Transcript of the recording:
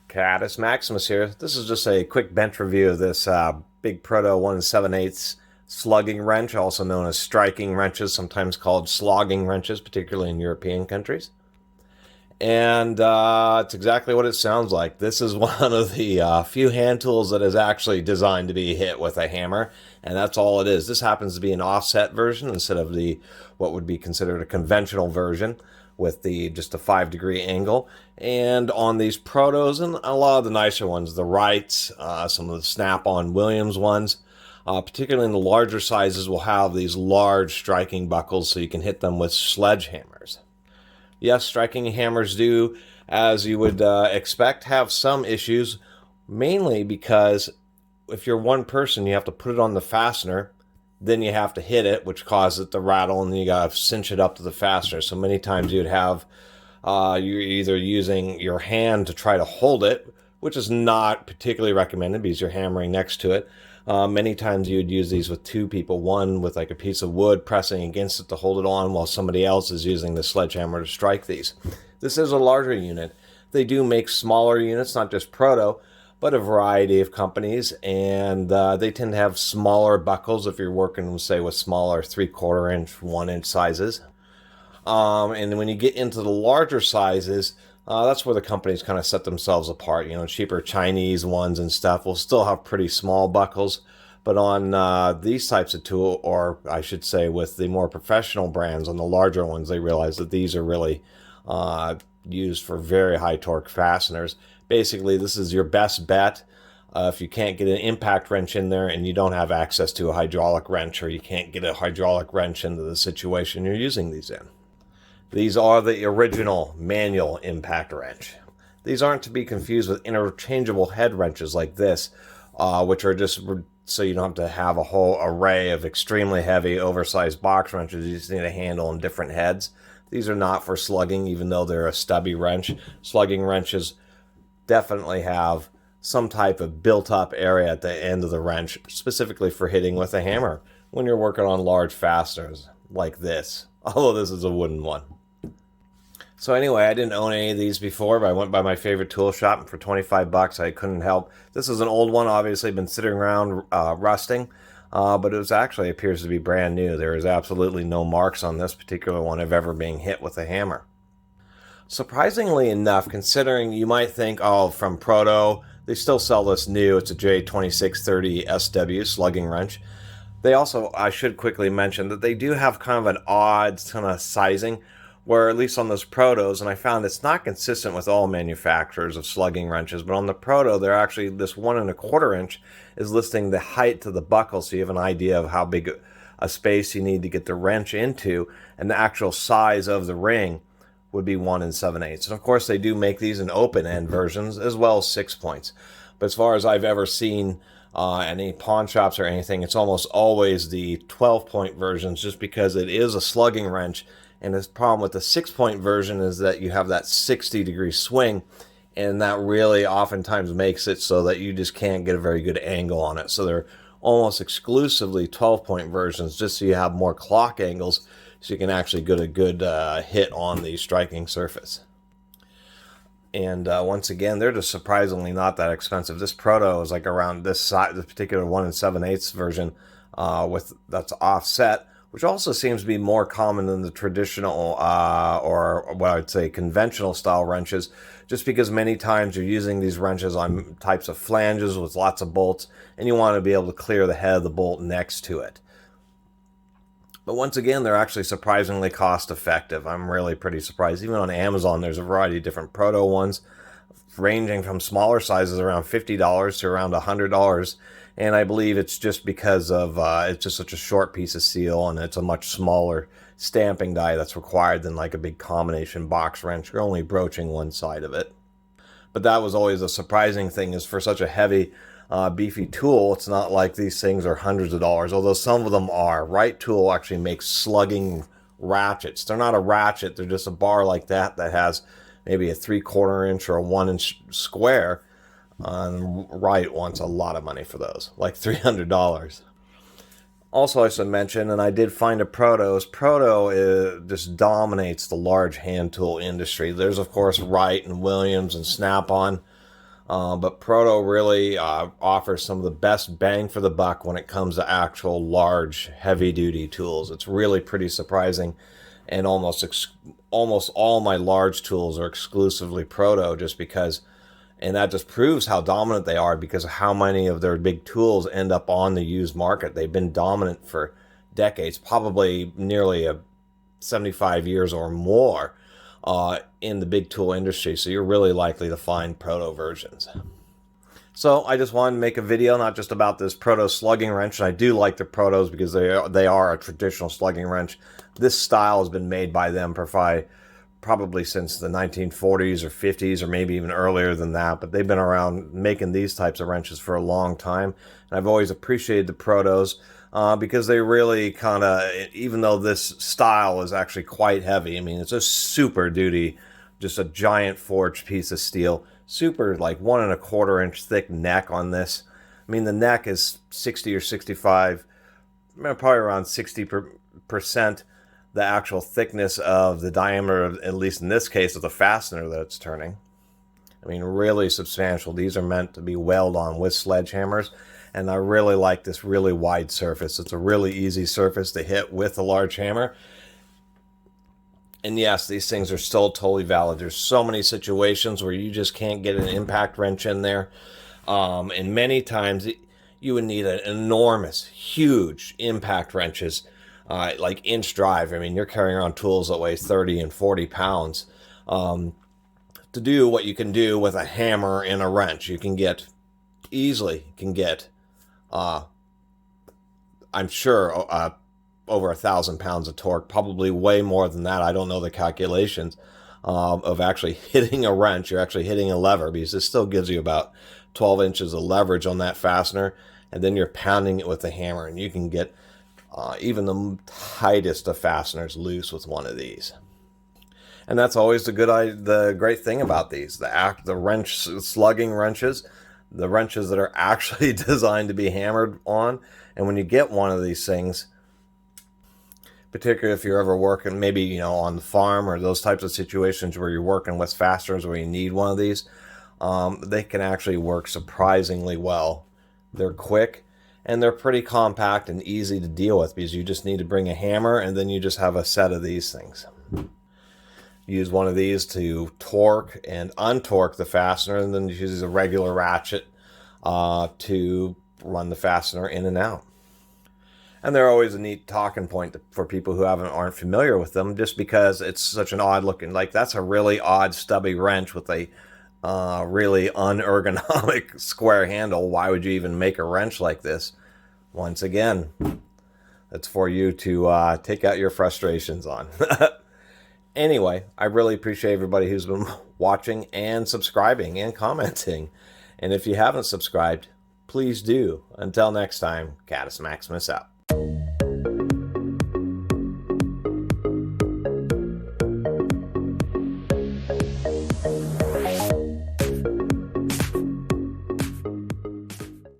Catus, Maximus here. This is just a quick bench review of this big Proto 1 7/8 slugging wrench, also known as striking wrenches, sometimes called slogging wrenches, particularly in European countries. And it's exactly what it sounds like. This is one of the few hand tools that is actually designed to be hit with a hammer, and that's all it is. This happens to be an offset version instead of the what would be considered a conventional version with the just a 5-degree angle. And on these Protos and a lot of the nicer ones, the Wrights, some of the Snap-on Williams ones, particularly in the larger sizes, will have these large striking buckles so you can hit them with sledgehammers. Yes, striking hammers do, as you would expect, have some issues, mainly because if you're one person, you have to put it on the fastener, then you have to hit it, which causes it to rattle, and then you got to cinch it up to the fastener. So many times you'd have, you're either using your hand to try to hold it, which is not particularly recommended because you're hammering next to it. Many times you would use these with two people, one with like a piece of wood pressing against it to hold it on while somebody else is using the sledgehammer to strike these. This is a larger unit. They do make smaller units, not just Proto, but a variety of companies, and they tend to have smaller buckles if you're working, say, with smaller 3/4 inch, 1 inch sizes. And when you get into the larger sizes, that's where the companies kind of set themselves apart. You know, cheaper Chinese ones and stuff will still have pretty small buckles, but on these types of tool, or I should say with the more professional brands, on the larger ones, they realize that these are really used for very high torque fasteners. Basically, this is your best bet. If you can't get an impact wrench in there and you don't have access to a hydraulic wrench, or you can't get a hydraulic wrench into the situation you're using these in. These are the original manual impact wrench. These aren't to be confused with interchangeable head wrenches like this, which are just so you don't have to have a whole array of extremely heavy, oversized box wrenches. You just need a handle and different heads. These are not for slugging, even though they're a stubby wrench. Slugging wrenches definitely have some type of built-up area at the end of the wrench, specifically for hitting with a hammer when you're working on large fasteners like this, although this is a wooden one. So anyway, I didn't own any of these before, but I went by my favorite tool shop, and for 25 bucks, I couldn't help. This is an old one, obviously been sitting around rusting, but it actually appears to be brand new. There is absolutely no marks on this particular one of ever being hit with a hammer. Surprisingly enough, considering you might think, oh, from Proto, they still sell this new. It's a J2630 SW slugging wrench. They also, I should quickly mention that they do have kind of an odd kind of sizing, where at least on those Protos, and I found it's not consistent with all manufacturers of slugging wrenches, but on the Proto, they're actually, this 1 1/4 inch is listing the height to the buckle, so you have an idea of how big a space you need to get the wrench into, and the actual size of the ring would be 1 7/8. And of course, they do make these in open-end versions as well as 6 points. But as far as I've ever seen any pawn shops or anything, it's almost always the 12-point versions, just because it is a slugging wrench. And the problem with the 6-point version is that you have that 60-degree swing, and that really oftentimes makes it so that you just can't get a very good angle on it. So they're almost exclusively 12-point versions, just so you have more clock angles, so you can actually get a good hit on the striking surface. And once again, they're just surprisingly not that expensive. This Proto is like around this size, this particular 1 7/8 version with that's offset, which also seems to be more common than the traditional or what I would say conventional style wrenches, just because many times you're using these wrenches on types of flanges with lots of bolts, and you want to be able to clear the head of the bolt next to it. But once again, they're actually surprisingly cost effective. I'm really pretty surprised. Even on Amazon, there's a variety of different Proto ones, ranging from smaller sizes around $50 to around $100. And I believe it's just because of it's just such a short piece of steel, and it's a much smaller stamping die that's required than like a big combination box wrench. You're only broaching one side of it. But that was always a surprising thing, is for such a heavy, beefy tool, it's not like these things are hundreds of dollars, although some of them are. Right Tool actually makes slugging ratchets. They're not a ratchet, they're just a bar like that that has maybe a 3/4 inch or a 1 inch square. Wright wants a lot of money for those, like $300. Also, I should mention, and I did find a Proto just dominates the large hand tool industry. There's, of course, Wright and Williams and Snap-on. But Proto really offers some of the best bang for the buck when it comes to actual large, heavy-duty tools. It's really pretty surprising, and almost all my large tools are exclusively Proto, just because, and that just proves how dominant they are because of how many of their big tools end up on the used market. They've been dominant for decades, probably nearly 75 years or more in the big tool industry, so you're really likely to find Proto versions. So I just wanted to make a video not just about this Proto slugging wrench, and I do like the Protos because they are a traditional slugging wrench. This style has been made by them probably since the 1940s or 50s, or maybe even earlier than that, but they've been around making these types of wrenches for a long time, and I've always appreciated the Protos because they really kind of, even though this style is actually quite heavy, I mean, it's a super duty, just a giant forged piece of steel, super, like 1.25 inch thick neck on this. I mean, the neck is 60 or 65, probably around 60% the actual thickness of the diameter of, at least in this case, of the fastener that it's turning. I mean, really substantial. These are meant to be welded on with sledgehammers, and I really like this really wide surface. It's a really easy surface to hit with a large hammer. And yes, these things are still totally valid. There's so many situations where you just can't get an impact wrench in there. And many times you would need an enormous, huge impact wrenches, like inch drive. I mean, you're carrying around tools that weigh 30 and 40 pounds. To do what you can do with a hammer and a wrench, you can easily get, I'm sure, over 1,000 pounds of torque, probably way more than that. I don't know the calculations of actually hitting a wrench. You're actually hitting a lever, because it still gives you about 12 inches of leverage on that fastener, and then you're pounding it with a hammer, and you can get even the tightest of fasteners loose with one of these. And that's always the great thing about these, the wrench slugging wrenches, the wrenches that are actually designed to be hammered on. And when you get one of these things, particularly if you're ever working, maybe, you know, on the farm or those types of situations where you're working with fasteners where you need one of these, they can actually work surprisingly well. They're quick, and they're pretty compact and easy to deal with, because you just need to bring a hammer, and then you just have a set of these things. Use one of these to torque and untorque the fastener, and then use a regular ratchet to run the fastener in and out. And they're always a neat talking point for people who aren't familiar with them, just because it's such an odd looking, like, that's a really odd stubby wrench with a really unergonomic square handle. Why would you even make a wrench like this? Once again, it's for you to take out your frustrations on. Anyway, I really appreciate everybody who's been watching and subscribing and commenting. And if you haven't subscribed, please do. Until next time, Catus Maximus out.